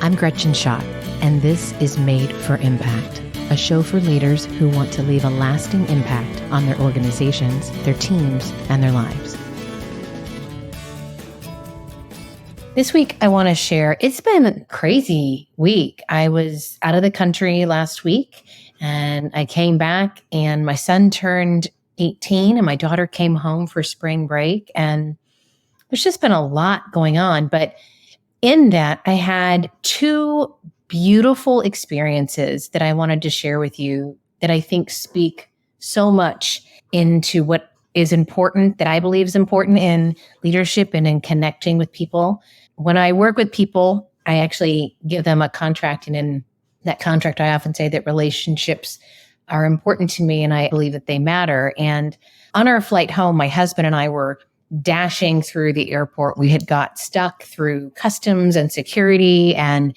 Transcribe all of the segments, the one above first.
I'm Gretchen Schott, and this is Made for Impact, a show for leaders who want to leave a lasting impact on their organizations, their teams, and their lives. This week, I want to share, it's been a crazy week. I was out of the country last week, and I came back, and my son turned 18, and my daughter came home for spring break, and there's just been a lot going on. But in that, I had two beautiful experiences that I wanted to share with you that I think speak so much into what is important, that I believe is important in leadership and in connecting with people. When I work with people, I actually give them a contract. And in that contract, I often say that relationships are important to me and I believe that they matter. And on our flight home, my husband and I were dashing through the airport. We had got stuck through customs and security, and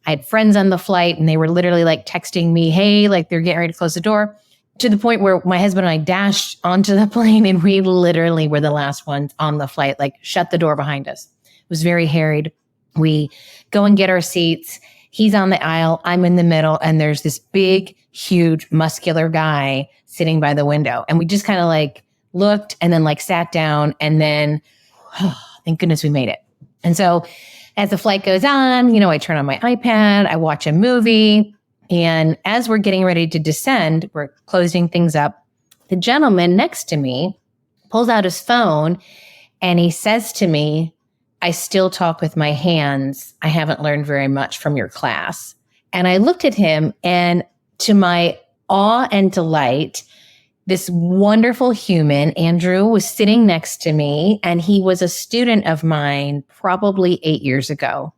I had friends on the flight, and they were literally like texting me, hey, like they're getting ready to close the door, to the point where my husband and I dashed onto the plane, and we literally were the last ones on the flight, like shut the door behind us. It was very harried. We go and get our seats. He's on the aisle. I'm in the middle, and there's this big, huge, muscular guy sitting by the window. And we just kind of like looked and then like sat down, and then, thank goodness we made it. And so as the flight goes on, I turn on my iPad, I watch a movie, and as we're getting ready to descend, we're closing things up. The gentleman next to me pulls out his phone and he says to me, I still talk with my hands. I haven't learned very much from your class. And I looked at him, and to my awe and delight, this wonderful human, Andrew, was sitting next to me, and he was a student of mine probably 8 years ago.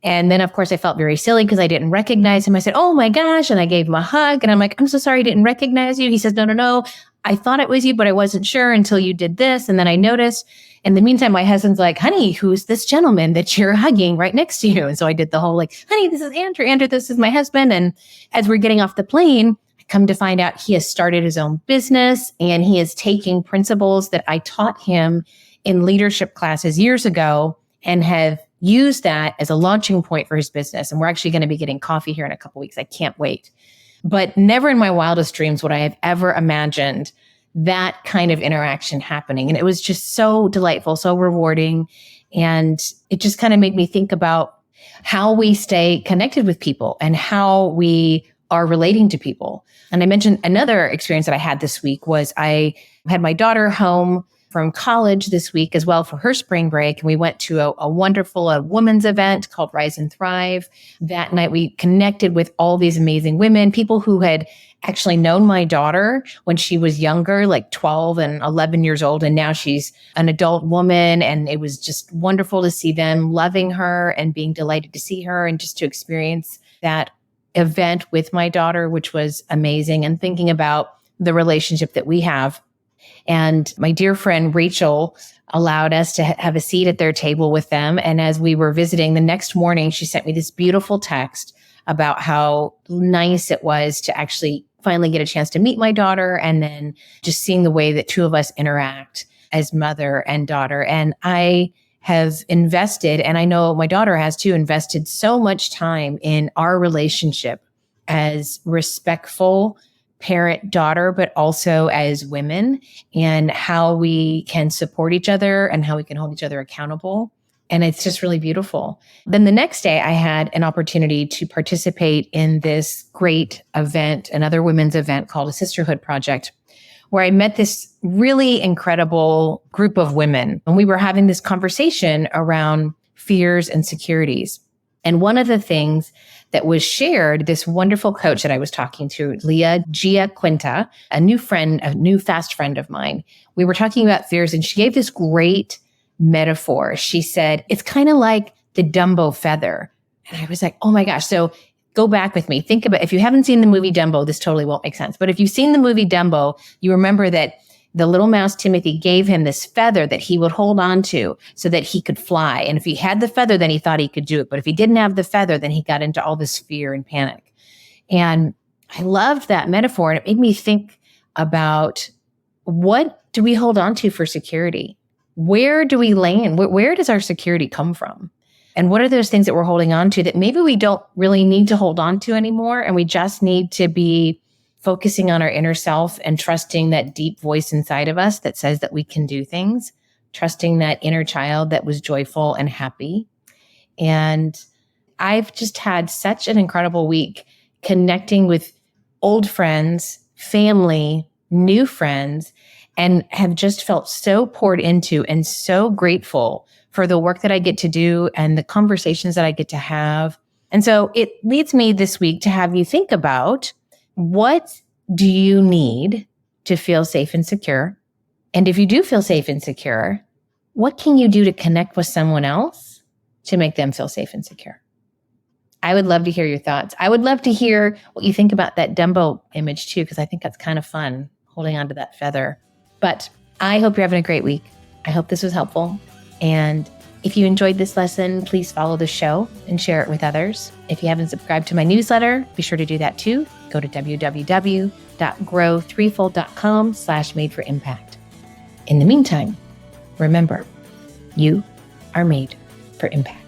And then, of course, I felt very silly because I didn't recognize him. I said, oh my gosh. And I gave him a hug, and I'm like, I'm so sorry I didn't recognize you. He says, no. I thought it was you, but I wasn't sure until you did this. And then I noticed. In the meantime, my husband's like, honey, who's this gentleman that you're hugging right next to you? And so I did the whole like, honey, this is Andrew. Andrew, this is my husband. And as we're getting off the plane, come to find out he has started his own business, and he is taking principles that I taught him in leadership classes years ago and have used that as a launching point for his business. And we're actually going to be getting coffee here in a couple of weeks. I can't wait. But never in my wildest dreams would I have ever imagined that kind of interaction happening. And it was just so delightful, so rewarding. And it just kind of made me think about how we stay connected with people and how we are relating to people. And I mentioned another experience that I had this week was I had my daughter home from college this week as well for her spring break. And we went to a wonderful women's event called Rise and Thrive. That night, we connected with all these amazing women, people who had actually known my daughter when she was younger, like 12 and 11 years old. And now she's an adult woman. And it was just wonderful to see them loving her and being delighted to see her and just to experience that event with my daughter, which was amazing, and thinking about the relationship that we have. And my dear friend Rachel allowed us to have a seat at their table with them. And as we were visiting the next morning, she sent me this beautiful text about how nice it was to actually finally get a chance to meet my daughter, and then just seeing the way that two of us interact as mother and daughter. And I have invested, and I know my daughter has too, invested so much time in our relationship as respectful parent-daughter, but also as women, and how we can support each other and how we can hold each other accountable. And it's just really beautiful. Then the next day, I had an opportunity to participate in this great event, another women's event called a Sisterhood Project, where I met this really incredible group of women. And we were having this conversation around fears and insecurities. And one of the things that was shared, this wonderful coach that I was talking to, Leah Gia Quinta, a new fast friend of mine, we were talking about fears, and she gave this great metaphor. She said, it's kind of like the Dumbo feather. And I was like, oh my gosh. So go back with me. Think about, if you haven't seen the movie Dumbo, this totally won't make sense. But if you've seen the movie Dumbo, you remember that the little mouse Timothy gave him this feather that he would hold on to so that he could fly. And if he had the feather, then he thought he could do it. But if he didn't have the feather, then he got into all this fear and panic. And I loved that metaphor. And it made me think about, what do we hold on to for security? Where do we land? Where does our security come from? And what are those things that we're holding on to that maybe we don't really need to hold on to anymore? And we just need to be focusing on our inner self and trusting that deep voice inside of us that says that we can do things, trusting that inner child that was joyful and happy. And I've just had such an incredible week connecting with old friends, family, new friends, and have just felt so poured into and so grateful for the work that I get to do and the conversations that I get to have. And so it leads me this week to have you think about, what do you need to feel safe and secure? And if you do feel safe and secure, what can you do to connect with someone else to make them feel safe and secure? I would love to hear your thoughts. I would love to hear what you think about that Dumbo image too, because I think that's kind of fun, holding onto that feather. But I hope you're having a great week. I hope this was helpful. And if you enjoyed this lesson, please follow the show and share it with others. If you haven't subscribed to my newsletter, be sure to do that too. Go to www.grow3fold.com/made-for-impact. In the meantime, remember, you are made for impact.